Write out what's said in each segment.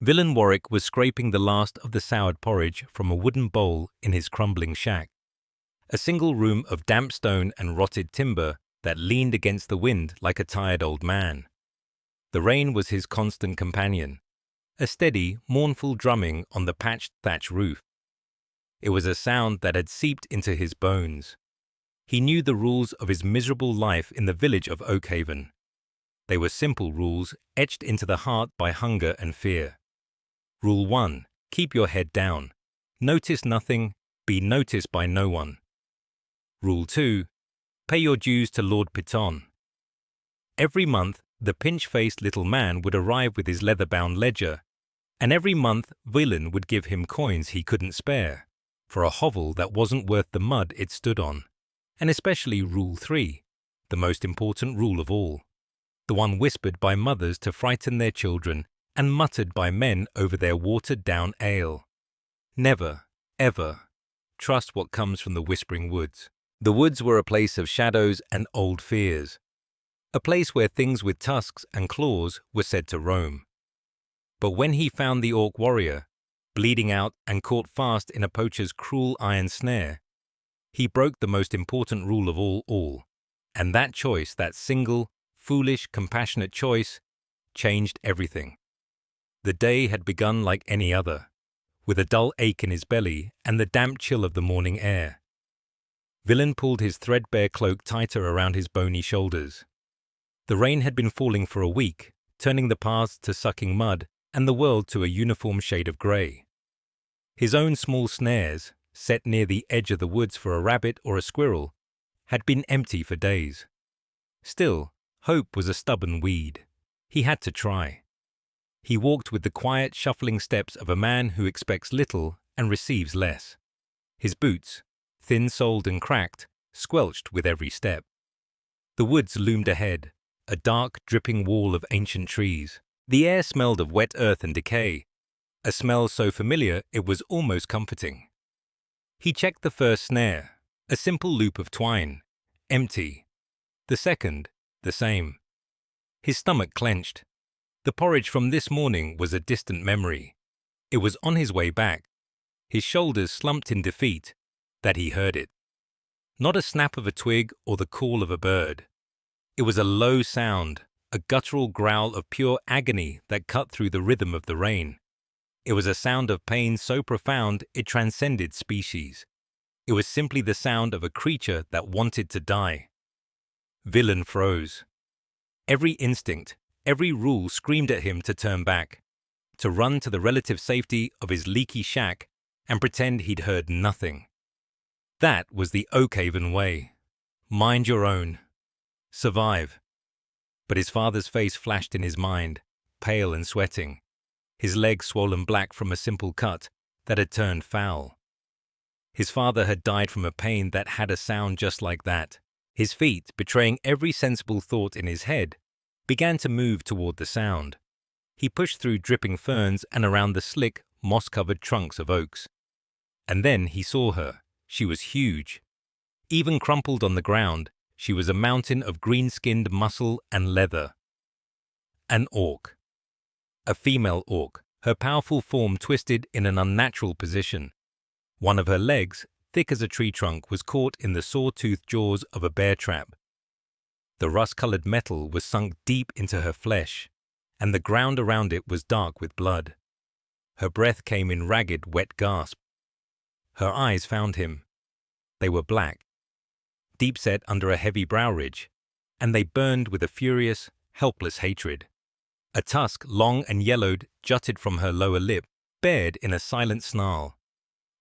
Villain Warwick was scraping the last of the soured porridge from a wooden bowl in his crumbling shack. A single room of damp stone and rotted timber that leaned against the wind like a tired old man. The rain was his constant companion, a steady, mournful drumming on the patched thatch roof. It was a sound that had seeped into his bones. He knew the rules of his miserable life in the village of Oakhaven. They were simple rules etched into the heart by hunger and fear. Rule 1. Keep your head down. Notice nothing, be noticed by no one. Rule 2. Pay your dues to Lord Piton. Every month, the pinch-faced little man would arrive with his leather-bound ledger, and every month Villain would give him coins he couldn't spare, for a hovel that wasn't worth the mud it stood on. And especially Rule 3, the most important rule of all, the one whispered by mothers to frighten their children and muttered by men over their watered-down ale. Never, ever, trust what comes from the Whispering Woods. The woods were a place of shadows and old fears, a place where things with tusks and claws were said to roam. But when he found the orc warrior, bleeding out and caught fast in a poacher's cruel iron snare, he broke the most important rule of all, and that choice, that single, foolish, compassionate choice, changed everything. The day had begun like any other, with a dull ache in his belly and the damp chill of the morning air. Villain pulled his threadbare cloak tighter around his bony shoulders. The rain had been falling for a week, turning the paths to sucking mud and the world to a uniform shade of grey. His own small snares, set near the edge of the woods for a rabbit or a squirrel, had been empty for days. Still, hope was a stubborn weed. He had to try. He walked with the quiet, shuffling steps of a man who expects little and receives less. His boots, thin-soled and cracked, squelched with every step. The woods loomed ahead, a dark, dripping wall of ancient trees. The air smelled of wet earth and decay, a smell so familiar it was almost comforting. He checked the first snare, a simple loop of twine, empty. The second, the same. His stomach clenched. The porridge from this morning was a distant memory. It was on his way back, his shoulders slumped in defeat, that he heard it. Not a snap of a twig or the call of a bird. It was a low sound, a guttural growl of pure agony that cut through the rhythm of the rain. It was a sound of pain so profound it transcended species. It was simply the sound of a creature that wanted to die. Villain froze. Every instinct, every rule screamed at him to turn back, to run to the relative safety of his leaky shack and pretend he'd heard nothing. That was the Oakhaven way. Mind your own. Survive. But his father's face flashed in his mind, pale and sweating, his leg swollen black from a simple cut that had turned foul. His father had died from a pain that had a sound just like that. His feet, betraying every sensible thought in his head, began to move toward the sound. He pushed through dripping ferns and around the slick, moss-covered trunks of oaks. And then he saw her. She was huge. Even crumpled on the ground, she was a mountain of green-skinned muscle and leather. An orc. A female orc, her powerful form twisted in an unnatural position. One of her legs, thick as a tree trunk, was caught in the saw-toothed jaws of a bear trap. The rust-colored metal was sunk deep into her flesh, and the ground around it was dark with blood. Her breath came in ragged, wet gasps. Her eyes found him. They were black, deep-set under a heavy brow ridge, and they burned with a furious, helpless hatred. A tusk, long and yellowed, jutted from her lower lip, bared in a silent snarl.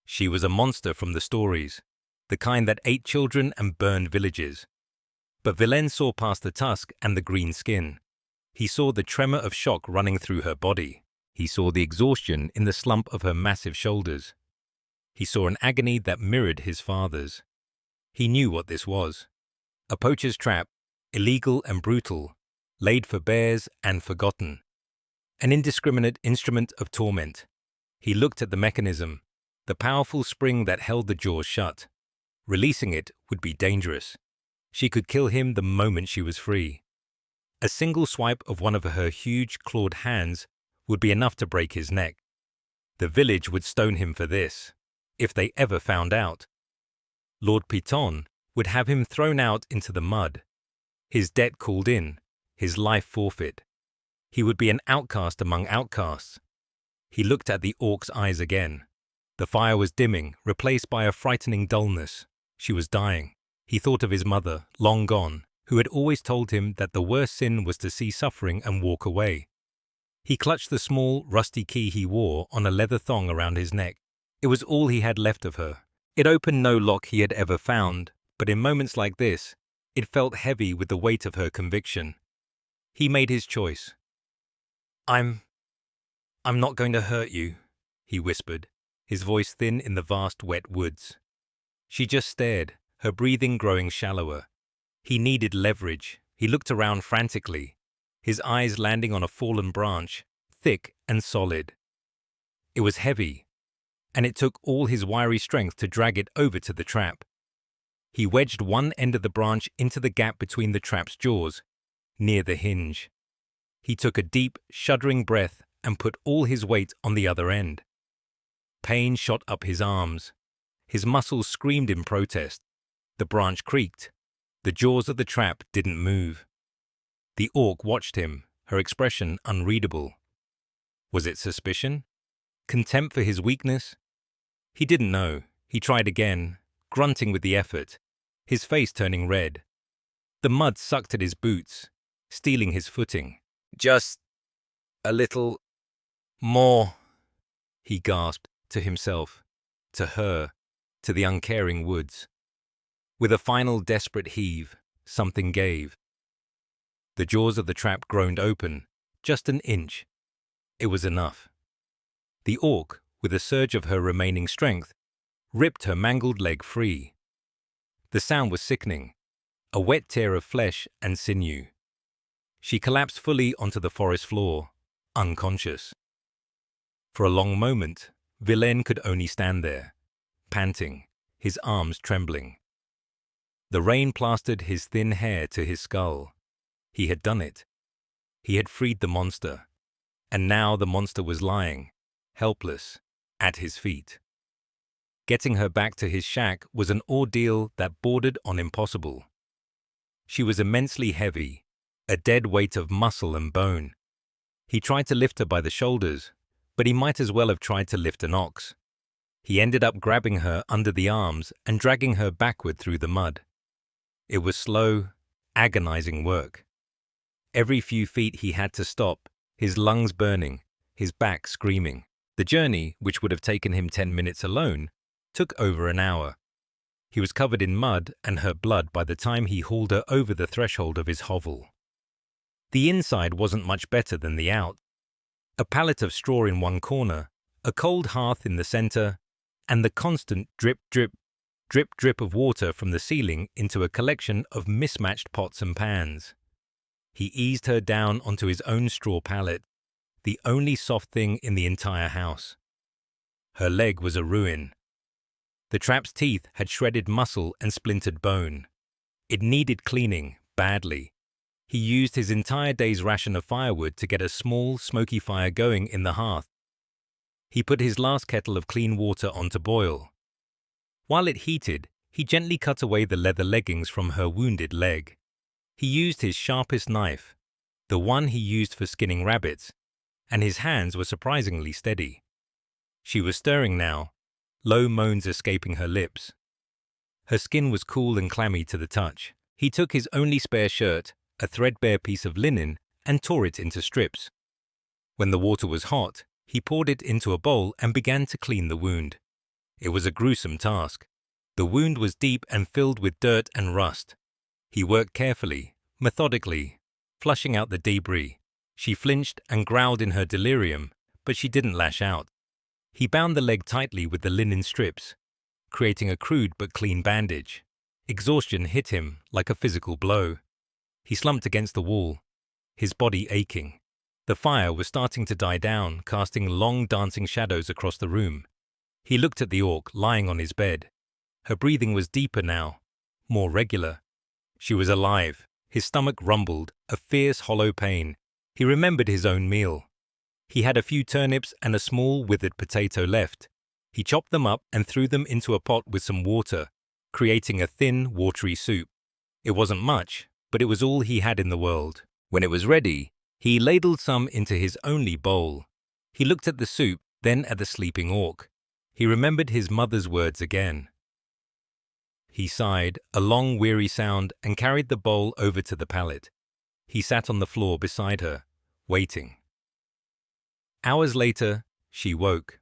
She was a monster from the stories, the kind that ate children and burned villages. But Villain saw past the tusk and the green skin. He saw the tremor of shock running through her body. He saw the exhaustion in the slump of her massive shoulders. He saw an agony that mirrored his father's. He knew what this was. A poacher's trap, illegal and brutal, laid for bears and forgotten. An indiscriminate instrument of torment. He looked at the mechanism, the powerful spring that held the jaws shut. Releasing it would be dangerous. She could kill him the moment she was free. A single swipe of one of her huge, clawed hands would be enough to break his neck. The village would stone him for this, if they ever found out. Lord Piton would have him thrown out into the mud, his debt called in, his life forfeit. He would be an outcast among outcasts. He looked at the orc's eyes again. The fire was dimming, replaced by a frightening dullness. She was dying. He thought of his mother, long gone, who had always told him that the worst sin was to see suffering and walk away. He clutched the small, rusty key he wore on a leather thong around his neck. It was all he had left of her. It opened no lock he had ever found, but in moments like this, it felt heavy with the weight of her conviction. He made his choice. I'm not going to hurt you," he whispered, his voice thin in the vast wet woods. She just stared, her breathing growing shallower. He needed leverage. He looked around frantically, his eyes landing on a fallen branch, thick and solid. It was heavy, and it took all his wiry strength to drag it over to the trap. He wedged one end of the branch into the gap between the trap's jaws, near the hinge. He took a deep, shuddering breath and put all his weight on the other end. Pain shot up his arms. His muscles screamed in protest. The branch creaked. The jaws of the trap didn't move. The orc watched him, her expression unreadable. Was it suspicion? Contempt for his weakness? He didn't know. He tried again, grunting with the effort, his face turning red. The mud sucked at his boots, stealing his footing. "Just a little more," he gasped, to himself, to her, to the uncaring woods. With a final desperate heave, something gave. The jaws of the trap groaned open, just an inch. It was enough. The orc, with a surge of her remaining strength, ripped her mangled leg free. The sound was sickening, a wet tear of flesh and sinew. She collapsed fully onto the forest floor, unconscious. For a long moment, Villain could only stand there, panting, his arms trembling. The rain plastered his thin hair to his skull. He had done it. He had freed the monster, and now the monster was lying, helpless, at his feet. Getting her back to his shack was an ordeal that bordered on impossible. She was immensely heavy, a dead weight of muscle and bone. He tried to lift her by the shoulders, but he might as well have tried to lift an ox. He ended up grabbing her under the arms and dragging her backward through the mud. It was slow, agonizing work. Every few feet he had to stop, his lungs burning, his back screaming. The journey, which would have taken him 10 minutes alone, took over an hour. He was covered in mud and her blood by the time he hauled her over the threshold of his hovel. The inside wasn't much better than the out. A pallet of straw in one corner, a cold hearth in the center, and the constant drip, drip, drip, drip of water from the ceiling into a collection of mismatched pots and pans. He eased her down onto his own straw pallet, the only soft thing in the entire house. Her leg was a ruin. The trap's teeth had shredded muscle and splintered bone. It needed cleaning, badly. He used his entire day's ration of firewood to get a small, smoky fire going in the hearth. He put his last kettle of clean water on to boil. While it heated, he gently cut away the leather leggings from her wounded leg. He used his sharpest knife, the one he used for skinning rabbits, and his hands were surprisingly steady. She was stirring now, low moans escaping her lips. Her skin was cool and clammy to the touch. He took his only spare shirt, a threadbare piece of linen, and tore it into strips. When the water was hot, he poured it into a bowl and began to clean the wound. It was a gruesome task. The wound was deep and filled with dirt and rust. He worked carefully, methodically, flushing out the debris. She flinched and growled in her delirium, but she didn't lash out. He bound the leg tightly with the linen strips, creating a crude but clean bandage. Exhaustion hit him like a physical blow. He slumped against the wall, his body aching. The fire was starting to die down, casting long dancing shadows across the room. He looked at the orc lying on his bed. Her breathing was deeper now, more regular. She was alive. His stomach rumbled, a fierce, hollow pain. He remembered his own meal. He had a few turnips and a small withered potato left. He chopped them up and threw them into a pot with some water, creating a thin, watery soup. It wasn't much, but it was all he had in the world. When it was ready, he ladled some into his only bowl. He looked at the soup, then at the sleeping orc. He remembered his mother's words again. He sighed, a long, weary sound, and carried the bowl over to the pallet. He sat on the floor beside her, waiting. Hours later, she woke.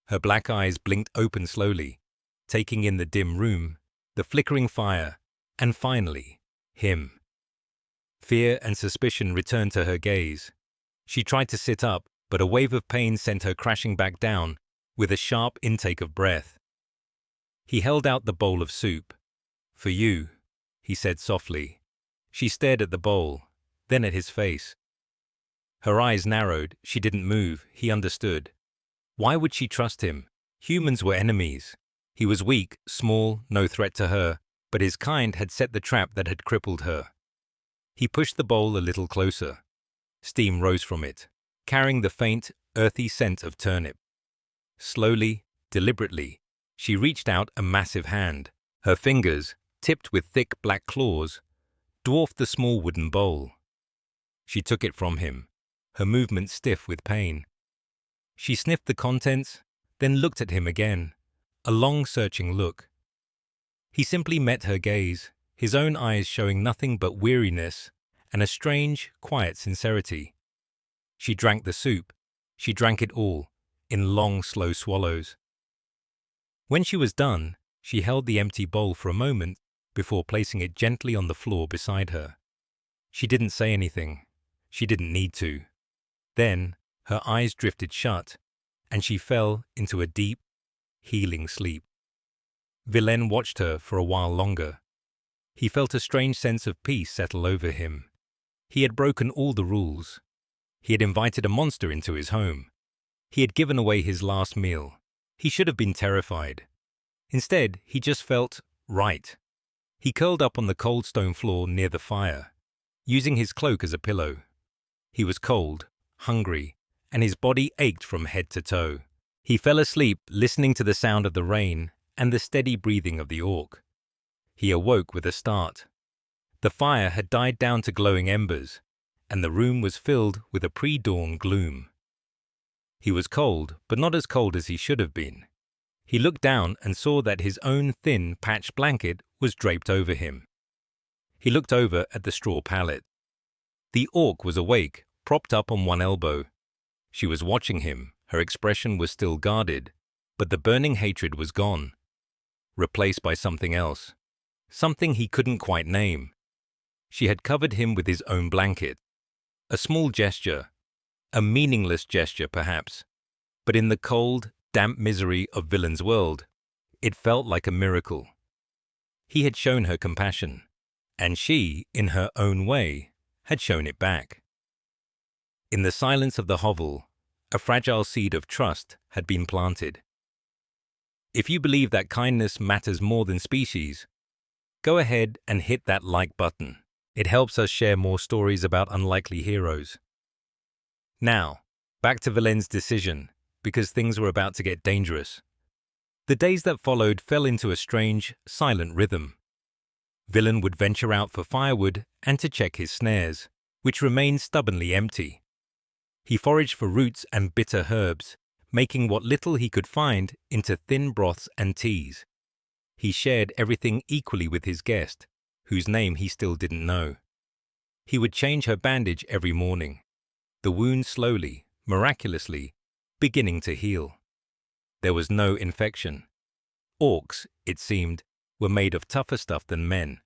Her black eyes blinked open slowly, taking in the dim room, the flickering fire, and finally, him. Fear and suspicion returned to her gaze. She tried to sit up, but a wave of pain sent her crashing back down, with a sharp intake of breath. He held out the bowl of soup. "For you," he said softly. She stared at the bowl, then at his face. Her eyes narrowed. She didn't move. He understood. Why would she trust him? Humans were enemies. He was weak, small, no threat to her, but his kind had set the trap that had crippled her. He pushed the bowl a little closer. Steam rose from it, carrying the faint, earthy scent of turnip. Slowly, deliberately, she reached out a massive hand. Her fingers, tipped with thick black claws, dwarfed the small wooden bowl. She took it from him, her movement stiff with pain. She sniffed the contents, then looked at him again, a long searching look. He simply met her gaze, his own eyes showing nothing but weariness and a strange, quiet sincerity. She drank the soup. She drank it all, in long, slow swallows. When she was done, she held the empty bowl for a moment before placing it gently on the floor beside her. She didn't say anything. She didn't need to. Then, her eyes drifted shut, and she fell into a deep, healing sleep. Villain watched her for a while longer. He felt a strange sense of peace settle over him. He had broken all the rules. He had invited a monster into his home. He had given away his last meal. He should have been terrified. Instead, he just felt right. He curled up on the cold stone floor near the fire, using his cloak as a pillow. He was cold, hungry, and his body ached from head to toe. He fell asleep listening to the sound of the rain and the steady breathing of the orc. He awoke with a start. The fire had died down to glowing embers, and the room was filled with a pre-dawn gloom. He was cold, but not as cold as he should have been. He looked down and saw that his own thin, patched blanket was draped over him. He looked over at the straw pallet. The orc was awake, propped up on one elbow. She was watching him. Her expression was still guarded, but the burning hatred was gone, replaced by something else, something he couldn't quite name. She had covered him with his own blanket. A small gesture, a meaningless gesture perhaps, but in the cold, damp misery of Villain's world, it felt like a miracle. He had shown her compassion, and she, in her own way, had shown it back. In the silence of the hovel, a fragile seed of trust had been planted. If you believe that kindness matters more than species, go ahead and hit that like button. It helps us share more stories about unlikely heroes. Now, back to Villain's decision, because things were about to get dangerous. The days that followed fell into a strange, silent rhythm. Villain would venture out for firewood and to check his snares, which remained stubbornly empty. He foraged for roots and bitter herbs, making what little he could find into thin broths and teas. He shared everything equally with his guest, whose name he still didn't know. He would change her bandage every morning, the wound slowly, miraculously, beginning to heal. There was no infection. Orcs, it seemed, were made of tougher stuff than men.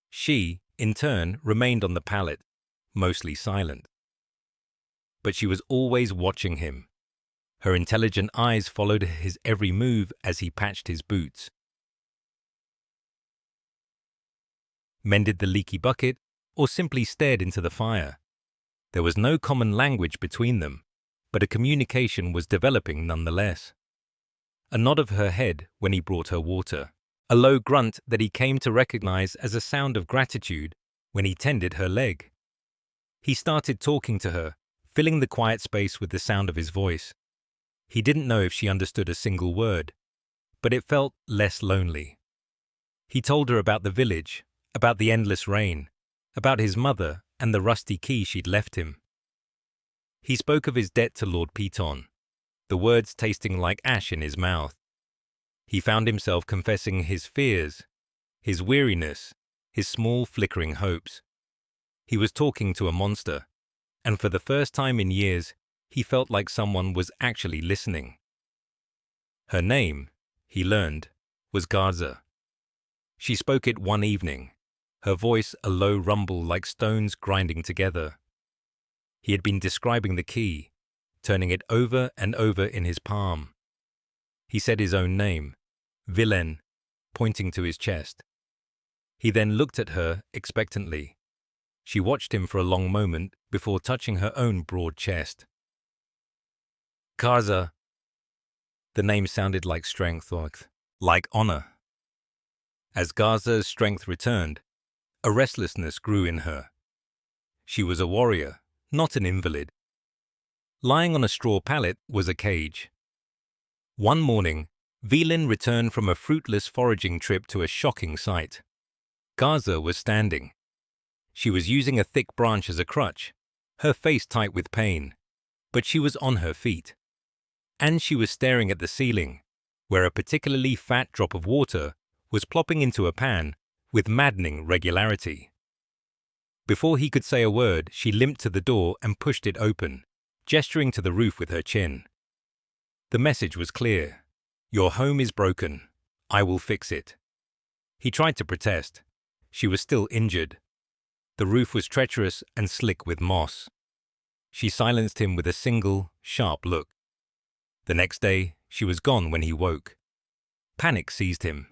She, in turn, remained on the pallet, mostly silent. But she was always watching him. Her intelligent eyes followed his every move as he patched his boots, mended the leaky bucket, or simply stared into the fire. There was no common language between them, but a communication was developing nonetheless. A nod of her head when he brought her water, a low grunt that he came to recognize as a sound of gratitude when he tended her leg. He started talking to her, filling the quiet space with the sound of his voice. He didn't know if she understood a single word, but it felt less lonely. He told her about the village, about the endless rain, about his mother and the rusty key she'd left him. He spoke of his debt to Lord Piton, the words tasting like ash in his mouth. He found himself confessing his fears, his weariness, his small flickering hopes. He was talking to a monster, and for the first time in years, he felt like someone was actually listening. Her name, he learned, was Garza. She spoke it one evening, her voice a low rumble like stones grinding together. He had been describing the key, turning it over and over in his palm. He said his own name, Villain, pointing to his chest. He then looked at her expectantly. She watched him for a long moment before touching her own broad chest. Garza. The name sounded like strength or like honor. As Garza's strength returned, a restlessness grew in her. She was a warrior, not an invalid. Lying on a straw pallet was a cage. One morning, Velin returned from a fruitless foraging trip to a shocking sight. Garza was standing. She was using a thick branch as a crutch, her face tight with pain, but she was on her feet. And she was staring at the ceiling, where a particularly fat drop of water was plopping into a pan with maddening regularity. Before he could say a word, she limped to the door and pushed it open, gesturing to the roof with her chin. The message was clear. Your home is broken. I will fix it. He tried to protest. She was still injured. The roof was treacherous and slick with moss. She silenced him with a single, sharp look. The next day, she was gone when he woke. Panic seized him.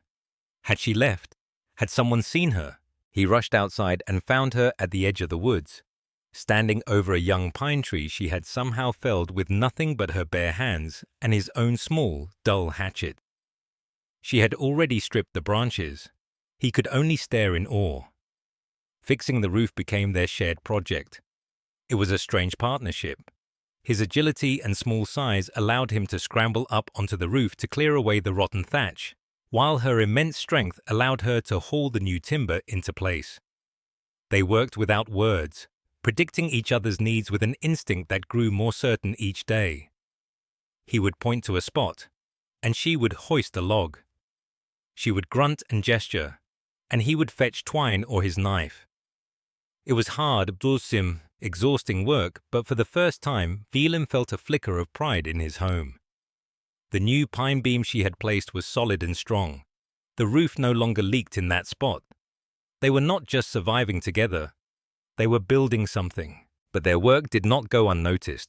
Had she left? Had someone seen her? He rushed outside and found her at the edge of the woods, standing over a young pine tree she had somehow felled with nothing but her bare hands and his own small, dull hatchet. She had already stripped the branches. He could only stare in awe. Fixing the roof became their shared project. It was a strange partnership. His agility and small size allowed him to scramble up onto the roof to clear away the rotten thatch, while her immense strength allowed her to haul the new timber into place. They worked without words, predicting each other's needs with an instinct that grew more certain each day. He would point to a spot, and she would hoist a log. She would grunt and gesture, and he would fetch twine or his knife. It was hard, exhausting work, but for the first time, Velin felt a flicker of pride in his home. The new pine beam she had placed was solid and strong. The roof no longer leaked in that spot. They were not just surviving together. They were building something, but their work did not go unnoticed.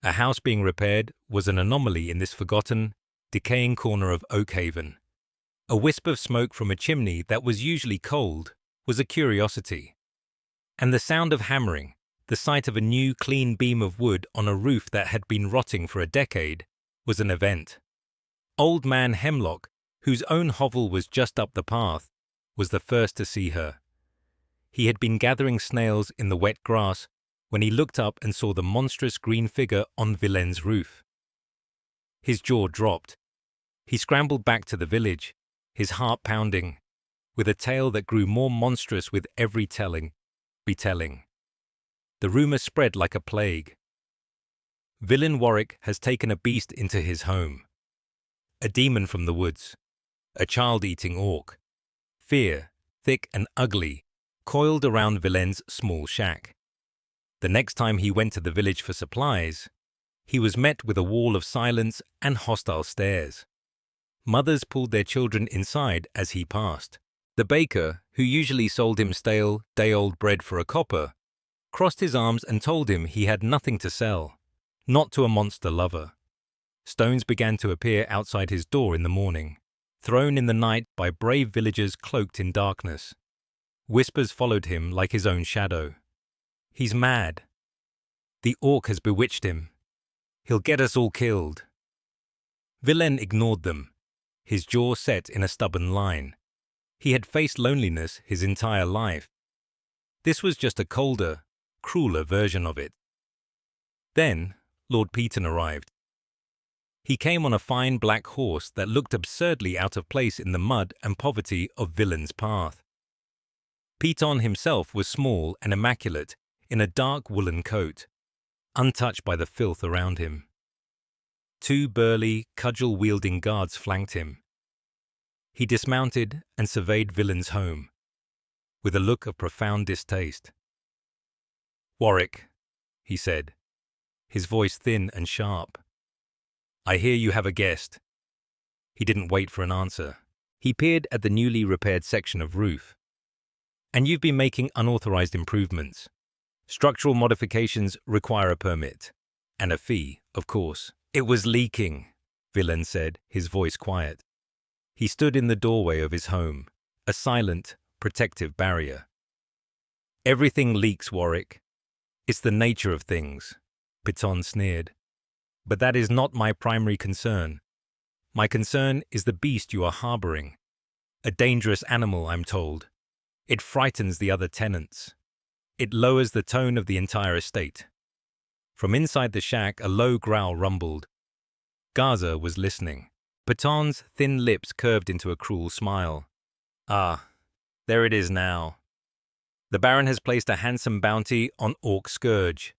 A house being repaired was an anomaly in this forgotten, decaying corner of Oakhaven. A wisp of smoke from a chimney that was usually cold was a curiosity. And the sound of hammering, the sight of a new, clean beam of wood on a roof that had been rotting for a decade, was an event. Old Man Hemlock, whose own hovel was just up the path, was the first to see her. He had been gathering snails in the wet grass when he looked up and saw the monstrous green figure on Villain's roof. His jaw dropped. He scrambled back to the village, his heart pounding, with a tale that grew more monstrous with every retelling. The rumor spread like a plague. Villain Warwick has taken a beast into his home. A demon from the woods. A child-eating orc. Fear, thick and ugly, coiled around Villain's small shack. The next time he went to the village for supplies, he was met with a wall of silence and hostile stares. Mothers pulled their children inside as he passed. The baker, who usually sold him stale, day-old bread for a copper, crossed his arms and told him he had nothing to sell, not to a monster lover. Stones began to appear outside his door in the morning, thrown in the night by brave villagers cloaked in darkness. Whispers followed him like his own shadow. He's mad. The orc has bewitched him. He'll get us all killed. Villain ignored them, his jaw set in a stubborn line. He had faced loneliness his entire life. This was just a colder, crueler version of it. Then, Lord Peton arrived. He came on a fine black horse that looked absurdly out of place in the mud and poverty of Villain's path. Peton himself was small and immaculate, in a dark woolen coat, untouched by the filth around him. 2 burly, cudgel-wielding guards flanked him. He dismounted and surveyed Villain's home, with a look of profound distaste. "Warwick," he said, his voice thin and sharp, "I hear you have a guest." He didn't wait for an answer. He peered at the newly repaired section of roof. "And you've been making unauthorized improvements. Structural modifications require a permit. And a fee, of course." "It was leaking," Villain said, his voice quiet. He stood in the doorway of his home, a silent, protective barrier. "Everything leaks, Warwick. It's the nature of things," Peton sneered. "But that is not my primary concern. My concern is the beast you are harboring. A dangerous animal, I'm told. It frightens the other tenants. It lowers the tone of the entire estate." From inside the shack, a low growl rumbled. Gaza was listening. Peton's thin lips curved into a cruel smile. "Ah, there it is now. The Baron has placed a handsome bounty on Orc Scourge.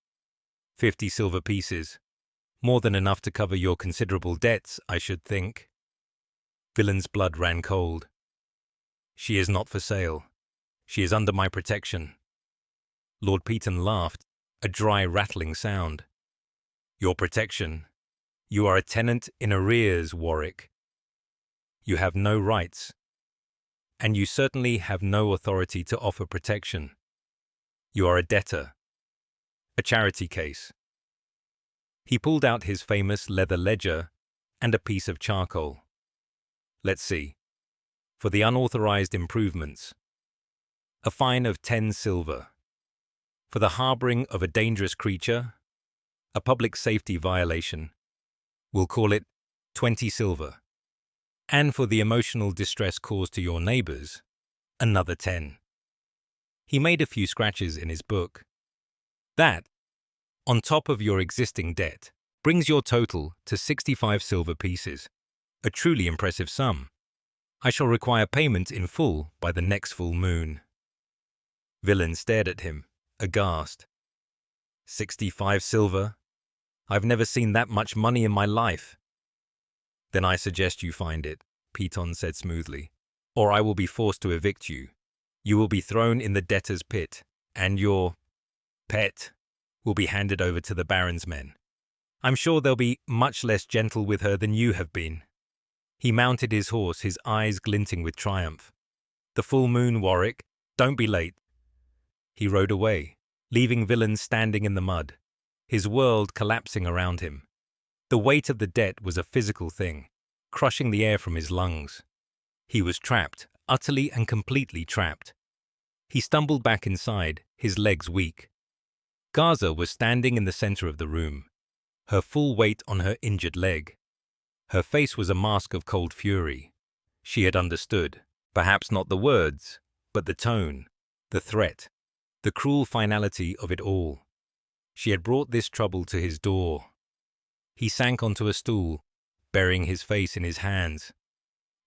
50 silver pieces. More than enough to cover your considerable debts, I should think." Villain's blood ran cold. "She is not for sale. She is under my protection." Lord Peton laughed, a dry rattling sound. "Your protection? You are a tenant in arrears, Warwick. You have no rights. And you certainly have no authority to offer protection. You are a debtor. A charity case." He pulled out his famous leather ledger and a piece of charcoal. "Let's see. For the unauthorized improvements, a fine of 10 silver. For the harboring of a dangerous creature, a public safety violation, we'll call it 20 silver. And for the emotional distress caused to your neighbors, another 10. He made a few scratches in his book. "That, on top of your existing debt, brings your total to 65 silver pieces, a truly impressive sum. I shall require payment in full by the next full moon." Villain stared at him, aghast. 65 silver? I've never seen that much money in my life." "Then I suggest you find it," Peton said smoothly, "or I will be forced to evict you. You will be thrown in the debtor's pit, and your pet will be handed over to the Baron's men. I'm sure they'll be much less gentle with her than you have been." He mounted his horse, his eyes glinting with triumph. "The full moon, Warwick. Don't be late." He rode away, leaving Villain standing in the mud, his world collapsing around him. The weight of the debt was a physical thing, crushing the air from his lungs. He was trapped, utterly and completely trapped. He stumbled back inside, his legs weak. Gaza was standing in the center of the room, her full weight on her injured leg. Her face was a mask of cold fury. She had understood, perhaps not the words, but the tone, the threat, the cruel finality of it all. She had brought this trouble to his door. He sank onto a stool, burying his face in his hands.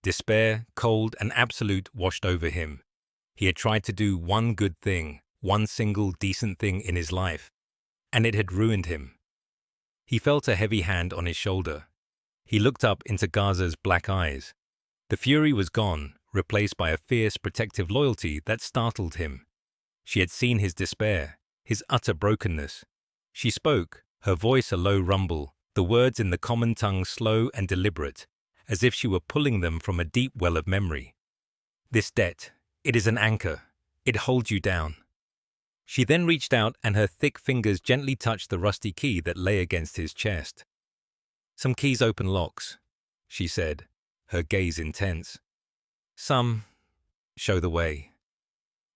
Despair, cold and absolute, washed over him. He had tried to do one good thing, one single decent thing in his life, and it had ruined him. He felt a heavy hand on his shoulder. He looked up into Gaza's black eyes. The fury was gone, replaced by a fierce, protective loyalty that startled him. She had seen his despair, his utter brokenness. She spoke, her voice a low rumble, the words in the common tongue slow and deliberate, as if she were pulling them from a deep well of memory. "This debt, it is an anchor. It holds you down." She then reached out and her thick fingers gently touched the rusty key that lay against his chest. "Some keys open locks," she said, her gaze intense. "Some show the way.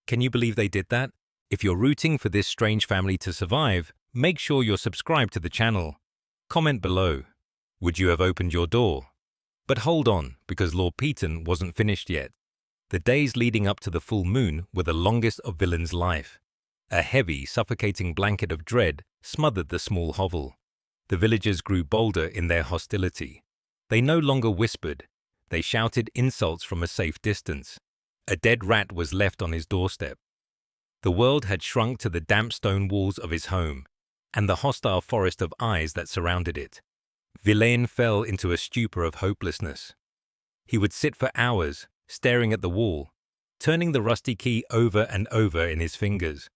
Can you believe they did that? If you're rooting for this strange family to survive, make sure you're subscribed to the channel. Comment below. Would you have opened your door? But hold on, because Lord Peton wasn't finished yet. The days leading up to the full moon were the longest of Villain's life. A heavy, suffocating blanket of dread smothered the small hovel. The villagers grew bolder in their hostility. They no longer whispered. They shouted insults from a safe distance. A dead rat was left on his doorstep. The world had shrunk to the damp stone walls of his home and the hostile forest of eyes that surrounded it. Villain fell into a stupor of hopelessness. He would sit for hours, staring at the wall, turning the rusty key over and over in his fingers.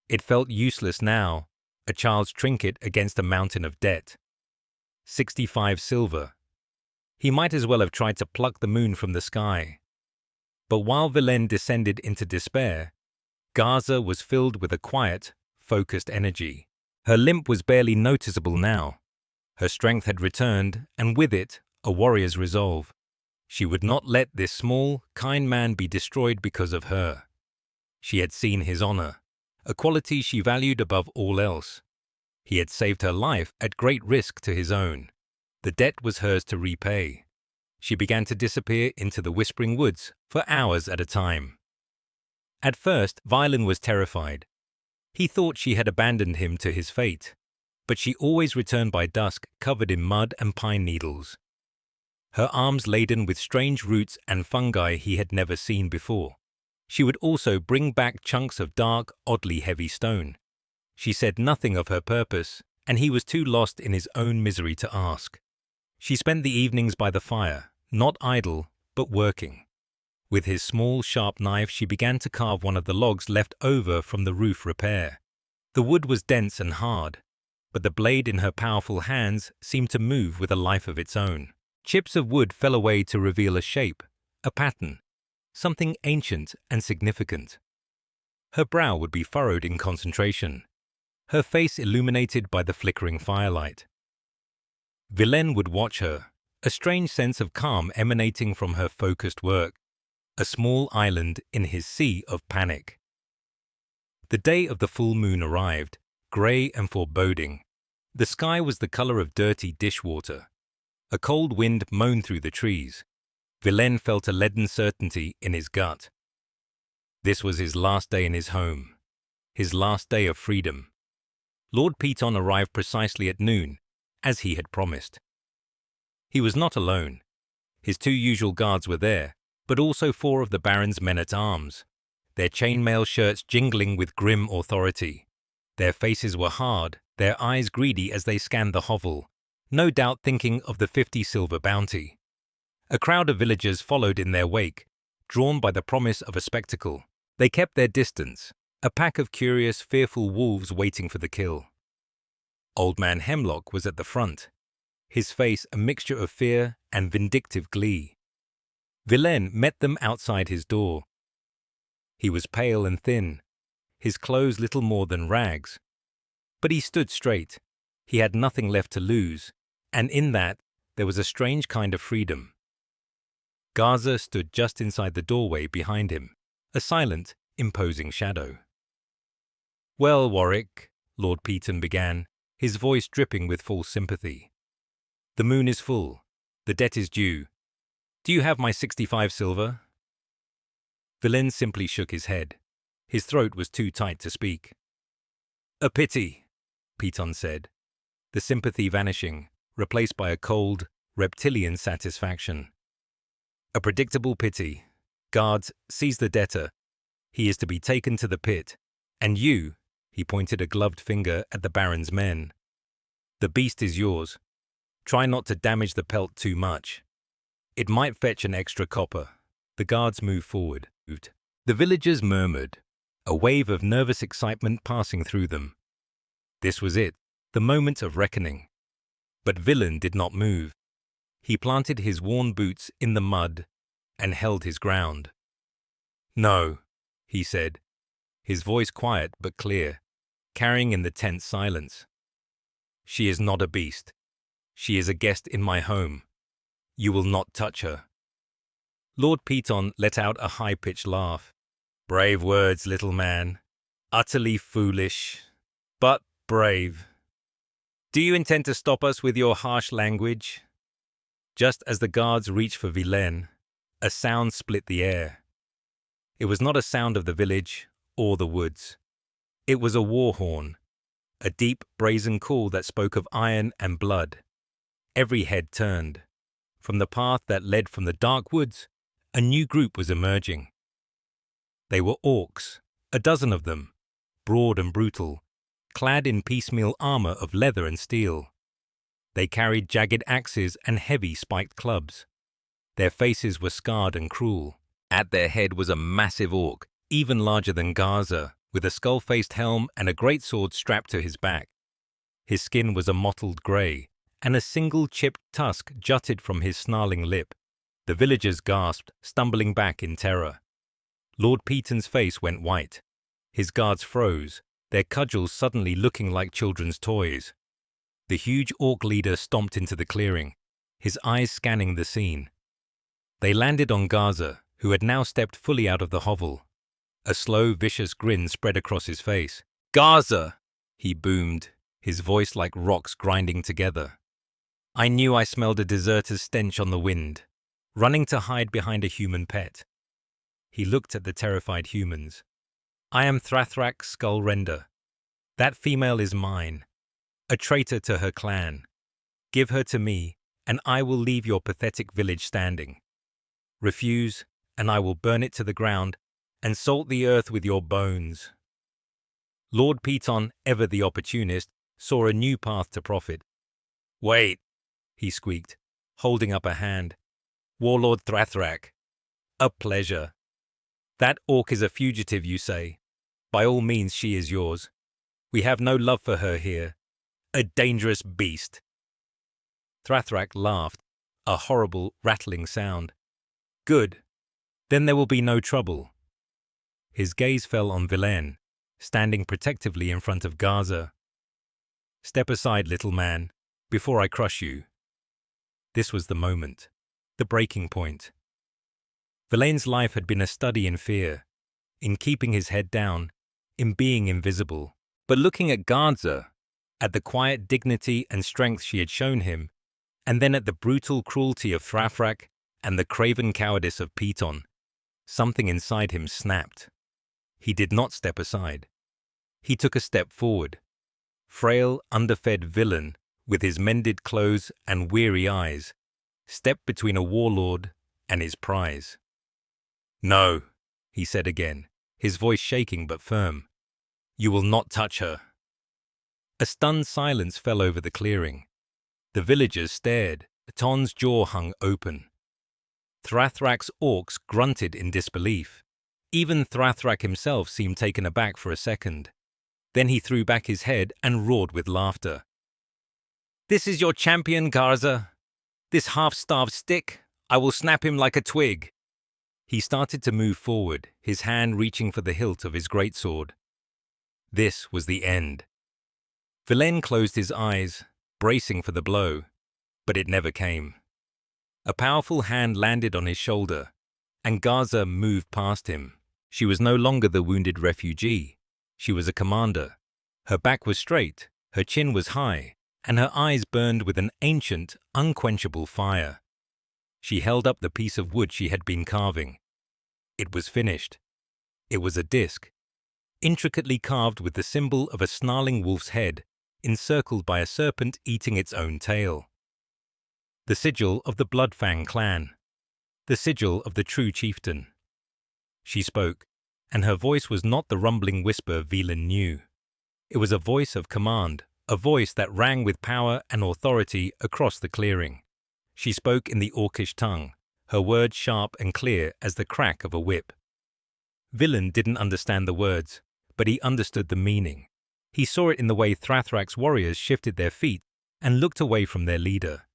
It felt useless now, a child's trinket against a mountain of debt. 65 silver. He might as well have tried to pluck the moon from the sky. But while Villain descended into despair, Gaza was filled with a quiet, focused energy. Her limp was barely noticeable now. Her strength had returned, and with it, a warrior's resolve. She would not let this small, kind man be destroyed because of her. She had seen his honor, a quality she valued above all else. He had saved her life at great risk to his own. The debt was hers to repay. She began to disappear into the whispering woods for hours at a time. At first, Violin was terrified. He thought she had abandoned him to his fate, but she always returned by dusk covered in mud and pine needles. Her arms laden with strange roots and fungi he had never seen before. She would also bring back chunks of dark, oddly heavy stone. She said nothing of her purpose, and he was too lost in his own misery to ask. She spent the evenings by the fire, not idle, but working. With his small, sharp knife she began to carve one of the logs left over from the roof repair. The wood was dense and hard, but the blade in her powerful hands seemed to move with a life of its own. Chips of wood fell away to reveal a shape, a pattern, something ancient and significant. Her brow would be furrowed in concentration, her face illuminated by the flickering firelight. Villain would watch her, a strange sense of calm emanating from her focused work, a small island in his sea of panic. The day of the full moon arrived, grey and foreboding. The sky was the color of dirty dishwater. A cold wind moaned through the trees. Villain felt a leaden certainty in his gut. This was his last day in his home, his last day of freedom. Lord Piton arrived precisely at noon, as he had promised. He was not alone. His 2 usual guards were there, but also 4 of the Baron's men-at-arms, their chainmail shirts jingling with grim authority. Their faces were hard, their eyes greedy as they scanned the hovel, no doubt thinking of the 50 silver bounty. A crowd of villagers followed in their wake, drawn by the promise of a spectacle. They kept their distance, a pack of curious, fearful wolves waiting for the kill. Old Man Hemlock was at the front, his face a mixture of fear and vindictive glee. Villain met them outside his door. He was pale and thin, his clothes little more than rags. But he stood straight. He had nothing left to lose, and in that there was a strange kind of freedom. Gaza stood just inside the doorway behind him, a silent, imposing shadow. "Well, Warwick," Lord Piton began, his voice dripping with false sympathy. "The moon is full. The debt is due. Do you have my 65 silver?" Villain simply shook his head. His throat was too tight to speak. "A pity," Piton said, the sympathy vanishing, replaced by a cold, reptilian satisfaction. "A predictable pity. Guards, seize the debtor. He is to be taken to the pit. And you," he pointed a gloved finger at the Baron's men, "the beast is yours. Try not to damage the pelt too much. It might fetch an extra copper." The guards moved forward. The villagers murmured, a wave of nervous excitement passing through them. This was it, the moment of reckoning. But Villain did not move. He planted his worn boots in the mud and held his ground. "No," he said, his voice quiet but clear, carrying in the tense silence. "She is not a beast. She is a guest in my home. You will not touch her." Lord Piton let out a high-pitched laugh. "Brave words, little man. Utterly foolish, but brave. Do you intend to stop us with your harsh language?" Just as the guards reached for Villain, a sound split the air. It was not a sound of the village or the woods. It was a war horn, a deep, brazen call that spoke of iron and blood. Every head turned. From the path that led from the dark woods, a new group was emerging. They were orcs, a dozen of them, broad and brutal, clad in piecemeal armor of leather and steel. They carried jagged axes and heavy spiked clubs. Their faces were scarred and cruel. At their head was a massive orc, even larger than Gaza, with a skull-faced helm and a great sword strapped to his back. His skin was a mottled grey, and a single chipped tusk jutted from his snarling lip. The villagers gasped, stumbling back in terror. Lord Peaton's face went white. His guards froze, their cudgels suddenly looking like children's toys. The huge orc leader stomped into the clearing, his eyes scanning the scene. They landed on Gaza, who had now stepped fully out of the hovel. A slow, vicious grin spread across his face. "Gaza!" he boomed, his voice like rocks grinding together. I knew I smelled a deserter's stench on the wind, running to hide behind a human pet. He looked at the terrified humans. "I am Thrathrak Skullrender. That female is mine, a traitor to her clan. Give her to me, and I will leave your pathetic village standing. Refuse, and I will burn it to the ground and salt the earth with your bones." Lord Peaton, ever the opportunist, saw a new path to profit. "Wait," he squeaked, holding up a hand. "Warlord Thrathrak, a pleasure. That orc is a fugitive, you say? By all means she is yours. We have no love for her here. A dangerous beast." Thrathrak laughed, a horrible, rattling sound. "Good. Then there will be no trouble." His gaze fell on Vilain, standing protectively in front of Gaza. "Step aside, little man, before I crush you." This was the moment, the breaking point. Vilain's life had been a study in fear, in keeping his head down, in being invisible. But looking at Gaza, at the quiet dignity and strength she had shown him, and then at the brutal cruelty of Thrathrak and the craven cowardice of Peaton, something inside him snapped. He did not step aside. He took a step forward. Frail, underfed villain, with his mended clothes and weary eyes, stepped between a warlord and his prize. "No," he said again, his voice shaking but firm. "You will not touch her." A stunned silence fell over the clearing. The villagers stared, Ton's jaw hung open. Thrathrak's orcs grunted in disbelief. Even Thrathrak himself seemed taken aback for a second. Then he threw back his head and roared with laughter. "This is your champion, Garza. This half-starved stick, I will snap him like a twig." He started to move forward, his hand reaching for the hilt of his greatsword. This was the end. Vilain closed his eyes, bracing for the blow, but it never came. A powerful hand landed on his shoulder, and Gaza moved past him. She was no longer the wounded refugee. She was a commander. Her back was straight, her chin was high, and her eyes burned with an ancient, unquenchable fire. She held up the piece of wood she had been carving. It was finished. It was a disc, intricately carved with the symbol of a snarling wolf's head, encircled by a serpent eating its own tail. The sigil of the Bloodfang clan. The sigil of the true chieftain. She spoke, and her voice was not the rumbling whisper Vilain knew. It was a voice of command, a voice that rang with power and authority across the clearing. She spoke in the orcish tongue, her words sharp and clear as the crack of a whip. Vilain didn't understand the words, but he understood the meaning. He saw it in the way Thrathrak's warriors shifted their feet and looked away from their leader.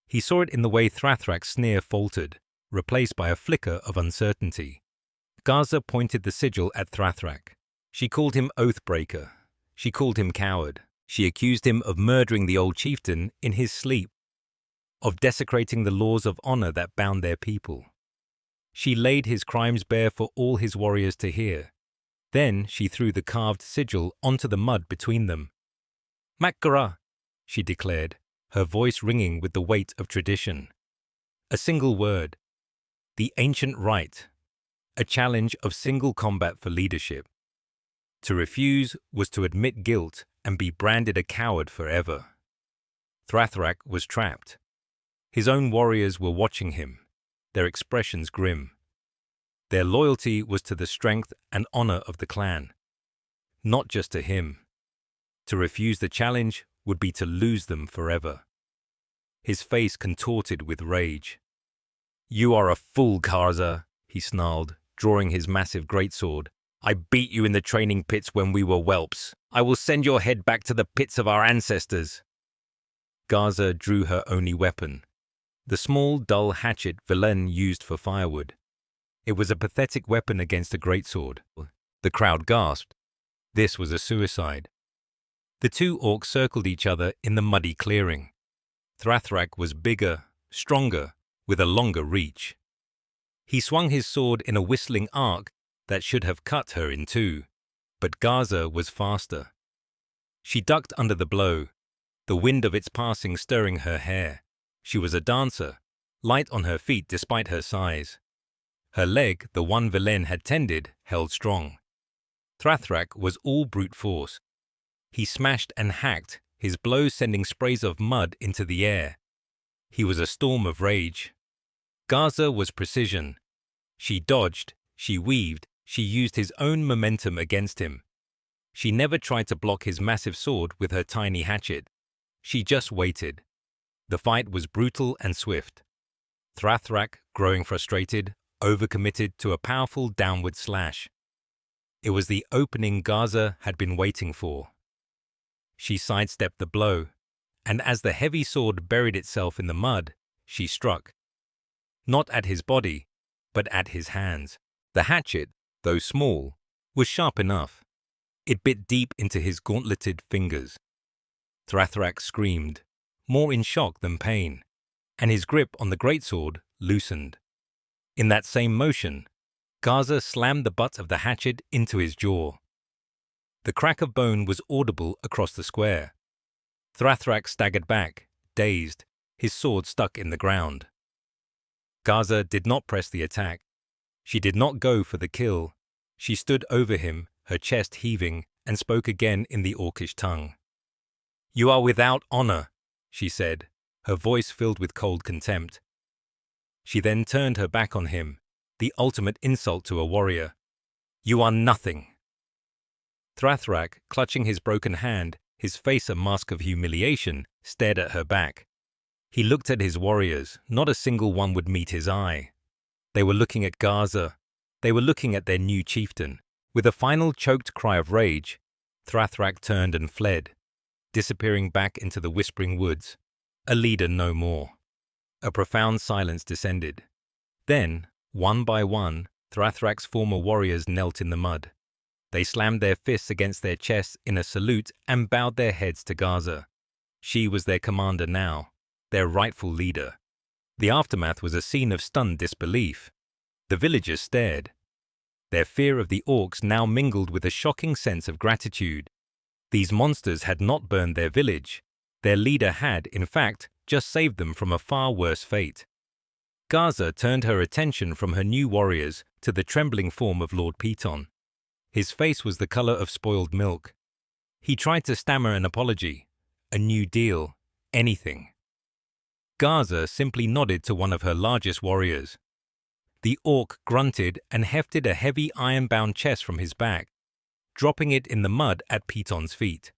He saw it in the way Thrathrak's sneer faltered, replaced by a flicker of uncertainty. Gaza pointed the sigil at Thrathrak. She called him Oathbreaker. She called him coward. She accused him of murdering the old chieftain in his sleep, of desecrating the laws of honor that bound their people. She laid his crimes bare for all his warriors to hear. Then she threw the carved sigil onto the mud between them. "Makara," she declared, her voice ringing with the weight of tradition. A single word. The ancient rite. A challenge of single combat for leadership. To refuse was to admit guilt and be branded a coward forever. Thrathrak was trapped. His own warriors were watching him, their expressions grim. Their loyalty was to the strength and honor of the clan, not just to him. To refuse the challenge would be to lose them forever. His face contorted with rage. "You are a fool, Garza," he snarled, drawing his massive greatsword. "I beat you in the training pits when we were whelps. I will send your head back to the pits of our ancestors." Garza drew her only weapon, the small, dull hatchet Vilain used for firewood. It was a pathetic weapon against a greatsword. The crowd gasped. This was a suicide. The two orcs circled each other in the muddy clearing. Thrathrak was bigger, stronger, with a longer reach. He swung his sword in a whistling arc that should have cut her in two, but Garza was faster. She ducked under the blow, the wind of its passing stirring her hair. She was a dancer, light on her feet despite her size. Her leg, the one Vilain had tended, held strong. Thrathrak was all brute force. He smashed and hacked, his blows sending sprays of mud into the air. He was a storm of rage. Garza was precision. She dodged, she weaved, she used his own momentum against him. She never tried to block his massive sword with her tiny hatchet. She just waited. The fight was brutal and swift. Thrathrak, growing frustrated, overcommitted to a powerful downward slash. It was the opening Garza had been waiting for. She sidestepped the blow, and as the heavy sword buried itself in the mud, she struck. Not at his body, but at his hands. The hatchet, though small, was sharp enough. It bit deep into his gauntleted fingers. Thrathrak screamed, more in shock than pain, and his grip on the greatsword loosened. In that same motion, Garza slammed the butt of the hatchet into his jaw. The crack of bone was audible across the square. Thrathrak staggered back, dazed, his sword stuck in the ground. Garza did not press the attack. She did not go for the kill. She stood over him, her chest heaving, and spoke again in the orcish tongue. "You are without honor," she said, her voice filled with cold contempt. She then turned her back on him, the ultimate insult to a warrior. "You are nothing." Thrathrak, clutching his broken hand, his face a mask of humiliation, stared at her back. He looked at his warriors, not a single one would meet his eye. They were looking at Garza. They were looking at their new chieftain. With a final choked cry of rage, Thrathrak turned and fled, disappearing back into the whispering woods, a leader no more. A profound silence descended. Then, one by one, Thrathrak's former warriors knelt in the mud. They slammed their fists against their chests in a salute and bowed their heads to Garza. She was their commander now, their rightful leader. The aftermath was a scene of stunned disbelief. The villagers stared. Their fear of the orcs now mingled with a shocking sense of gratitude. These monsters had not burned their village. Their leader had, in fact, just saved them from a far worse fate. Garza turned her attention from her new warriors to the trembling form of Lord Piton. His face was the color of spoiled milk. He tried to stammer an apology, a new deal, anything. Garza simply nodded to one of her largest warriors. The orc grunted and hefted a heavy iron-bound chest from his back, dropping it in the mud at Piton's feet.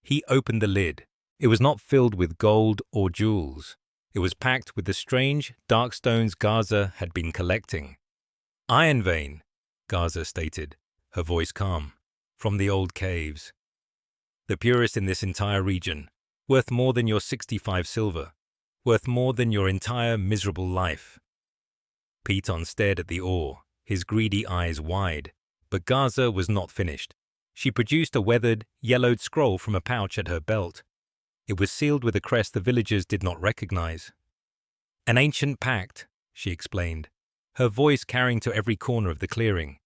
He opened the lid. It was not filled with gold or jewels. It was packed with the strange, dark stones Garza had been collecting. "Iron vein," Garza stated, her voice calm, "from the old caves. The purest in this entire region, worth more than your 65 silver, worth more than your entire miserable life." Piton stared at the ore, his greedy eyes wide, but Garza was not finished. She produced a weathered, yellowed scroll from a pouch at her belt. It was sealed with a crest the villagers did not recognize. "An ancient pact," she explained, her voice carrying to every corner of the clearing,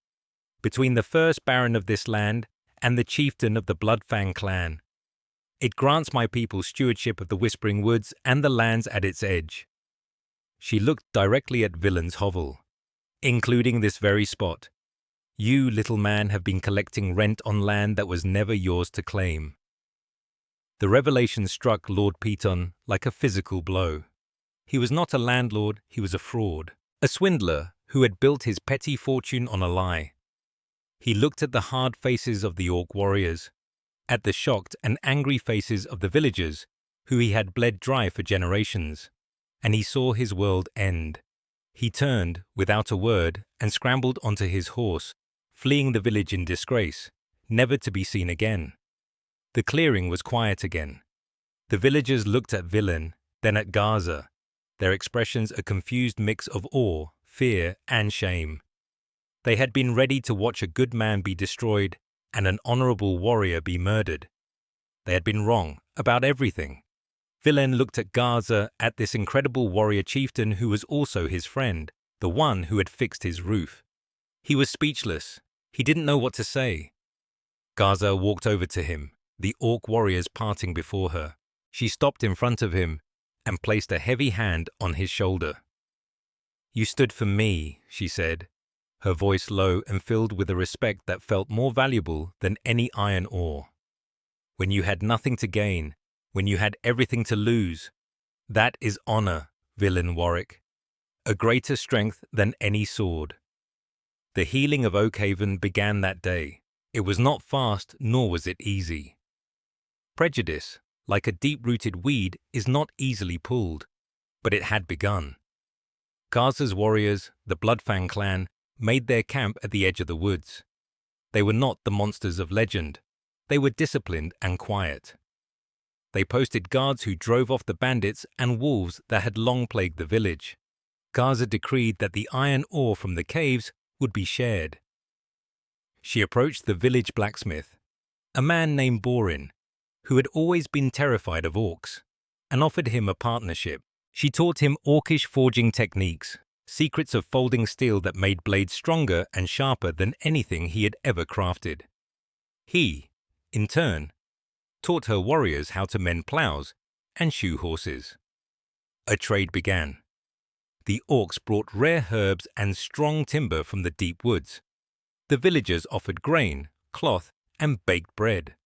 "between the first baron of this land and the chieftain of the Bloodfang clan. It grants my people stewardship of the Whispering Woods and the lands at its edge." She looked directly at Villain's hovel, "including this very spot. You, little man, have been collecting rent on land that was never yours to claim." The revelation struck Lord Piton like a physical blow. He was not a landlord, he was a fraud, a swindler who had built his petty fortune on a lie. He looked at the hard faces of the orc warriors, at the shocked and angry faces of the villagers who he had bled dry for generations, and he saw his world end. He turned, without a word, and scrambled onto his horse, fleeing the village in disgrace, never to be seen again. The clearing was quiet again. The villagers looked at Villain, then at Gaza, their expressions a confused mix of awe, fear, and shame. They had been ready to watch a good man be destroyed and an honorable warrior be murdered. They had been wrong about everything. Villain looked at Gaza, at this incredible warrior chieftain who was also his friend, the one who had fixed his roof. He was speechless. He didn't know what to say. Gaza walked over to him, the orc warriors parting before her. She stopped in front of him and placed a heavy hand on his shoulder. "You stood for me," she said, her voice low and filled with a respect that felt more valuable than any iron ore. "When you had nothing to gain, when you had everything to lose. That is honor, Villain Warwick, a greater strength than any sword." The healing of Oakhaven began that day. It was not fast, nor was it easy. Prejudice, like a deep-rooted weed, is not easily pulled, but it had begun. Gaza's warriors, the Bloodfang clan, made their camp at the edge of the woods. They were not the monsters of legend. They were disciplined and quiet. They posted guards who drove off the bandits and wolves that had long plagued the village. Gaza decreed that the iron ore from the caves would be shared. She approached the village blacksmith, a man named Borin, who had always been terrified of orcs, and offered him a partnership. She taught him orcish forging techniques, secrets of folding steel that made blades stronger and sharper than anything he had ever crafted. He, in turn, taught her warriors how to mend plows and shoe horses. A trade began. The orcs brought rare herbs and strong timber from the deep woods. The villagers offered grain, cloth, and baked bread.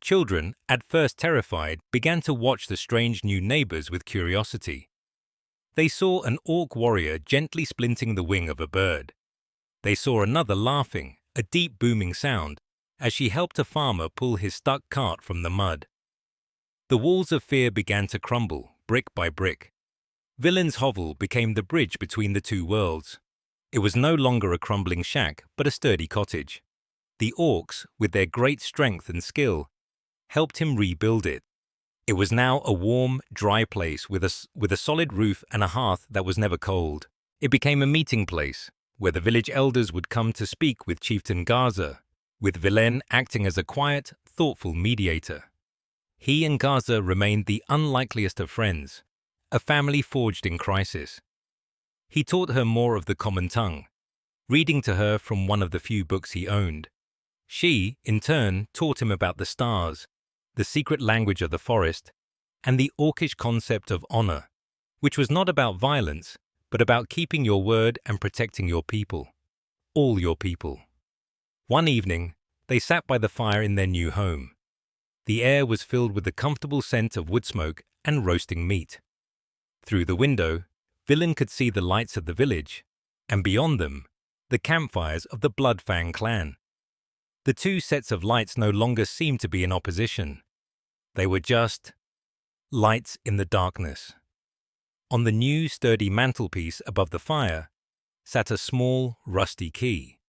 Children, at first terrified, began to watch the strange new neighbors with curiosity. They saw an orc warrior gently splinting the wing of a bird. They saw another laughing, a deep booming sound, as she helped a farmer pull his stuck cart from the mud. The walls of fear began to crumble, brick by brick. Villain's hovel became the bridge between the two worlds. It was no longer a crumbling shack, but a sturdy cottage. The orcs, with their great strength and skill, helped him rebuild it. It was now a warm, dry place with a solid roof and a hearth that was never cold. It became a meeting place, where the village elders would come to speak with Chieftain Gaza, with Villain acting as a quiet, thoughtful mediator. He and Gaza remained the unlikeliest of friends, a family forged in crisis. He taught her more of the common tongue, reading to her from one of the few books he owned. She, in turn, taught him about the stars, the secret language of the forest, and the orcish concept of honor, which was not about violence, but about keeping your word and protecting your people, all your people. One evening, they sat by the fire in their new home. The air was filled with the comfortable scent of wood smoke and roasting meat. Through the window, Villain could see the lights of the village, and beyond them, the campfires of the Bloodfang clan. The two sets of lights no longer seemed to be in opposition. They were just lights in the darkness. On the new, sturdy mantelpiece above the fire sat a small, rusty key.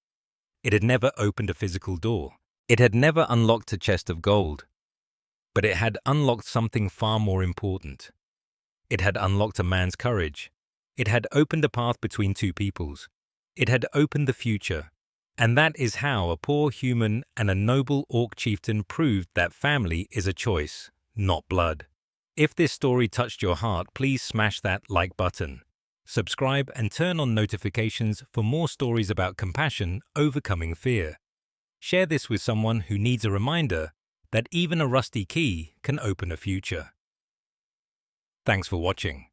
It had never opened a physical door. It had never unlocked a chest of gold. But it had unlocked something far more important. It had unlocked a man's courage. It had opened a path between two peoples. It had opened the future. And that is how a poor human and a noble orc chieftain proved that family is a choice, not blood. If this story touched your heart, please smash that like button. Subscribe and turn on notifications for more stories about compassion overcoming fear. Share this with someone who needs a reminder that even a rusty key can open a future. Thanks for watching.